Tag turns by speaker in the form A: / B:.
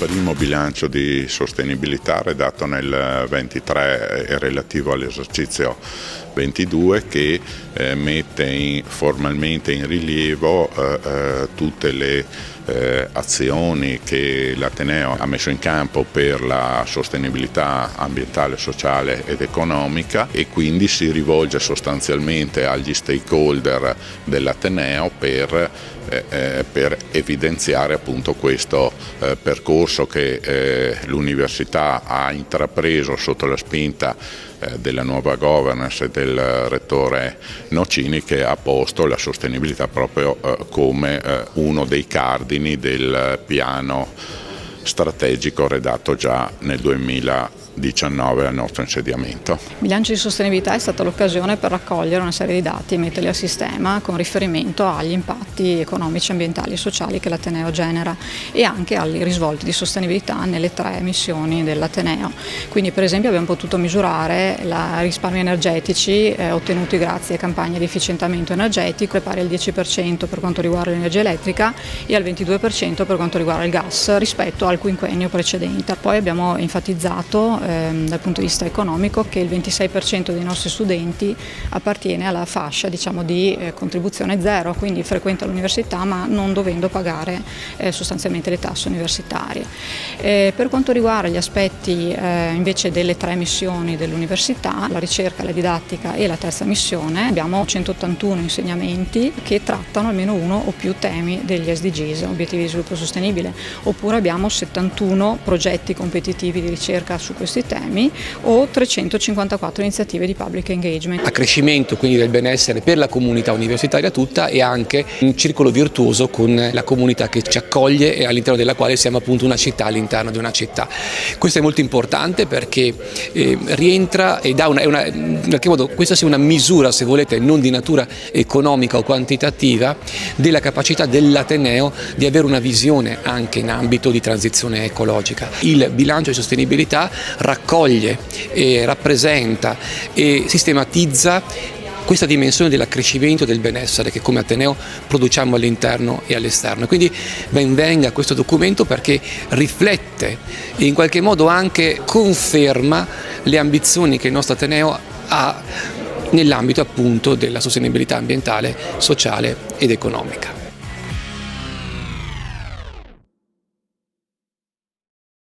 A: primo bilancio di sostenibilità redatto nel 23 e relativo all'esercizio 22 che mette formalmente in rilievo tutte le azioni che l'Ateneo ha messo in campo per la sostenibilità ambientale, sociale ed economica, e quindi si rivolge sostanzialmente agli stakeholder dell'Ateneo per evidenziare appunto questo percorso che l'università ha intrapreso sotto la spinta della nuova governance e del rettore Nocini, che ha posto la sostenibilità proprio come uno dei cardini del piano strategico redatto già nel 2019 al nostro insediamento.
B: Il bilancio di sostenibilità è stata l'occasione per raccogliere una serie di dati e metterli a sistema con riferimento agli impatti economici, ambientali e sociali che l'Ateneo genera e anche ai risvolti di sostenibilità nelle 3 missioni dell'Ateneo. Quindi per esempio abbiamo potuto misurare i risparmi energetici ottenuti grazie a campagne di efficientamento energetico, pari al 10% per quanto riguarda l'energia elettrica e al 22% per quanto riguarda il gas rispetto al quinquennio precedente. Poi abbiamo enfatizzato dal punto di vista economico che il 26% dei nostri studenti appartiene alla fascia di contribuzione zero, quindi frequenta l'università ma non dovendo pagare sostanzialmente le tasse universitarie. Per quanto riguarda gli aspetti invece delle 3 missioni dell'università, la ricerca, la didattica e la terza missione, abbiamo 181 insegnamenti che trattano almeno uno o più temi degli SDGs, obiettivi di sviluppo sostenibile, oppure abbiamo 71 progetti competitivi di ricerca su questi temi o 354 iniziative di public engagement.
C: Accrescimento quindi del benessere per la comunità universitaria tutta e anche un circolo virtuoso con la comunità che ci accoglie e all'interno della quale siamo appunto una città all'interno di una città. Questo è molto importante perché rientra e dà in qualche modo questa sia una misura, se volete, non di natura economica o quantitativa della capacità dell'Ateneo di avere una visione anche in ambito di transizione ecologica. Il bilancio di sostenibilità raccoglie, rappresenta e sistematizza questa dimensione dell'accrescimento del benessere che come Ateneo produciamo all'interno e all'esterno. Quindi ben venga questo documento perché riflette e in qualche modo anche conferma le ambizioni che il nostro Ateneo ha nell'ambito appunto della sostenibilità ambientale, sociale ed economica.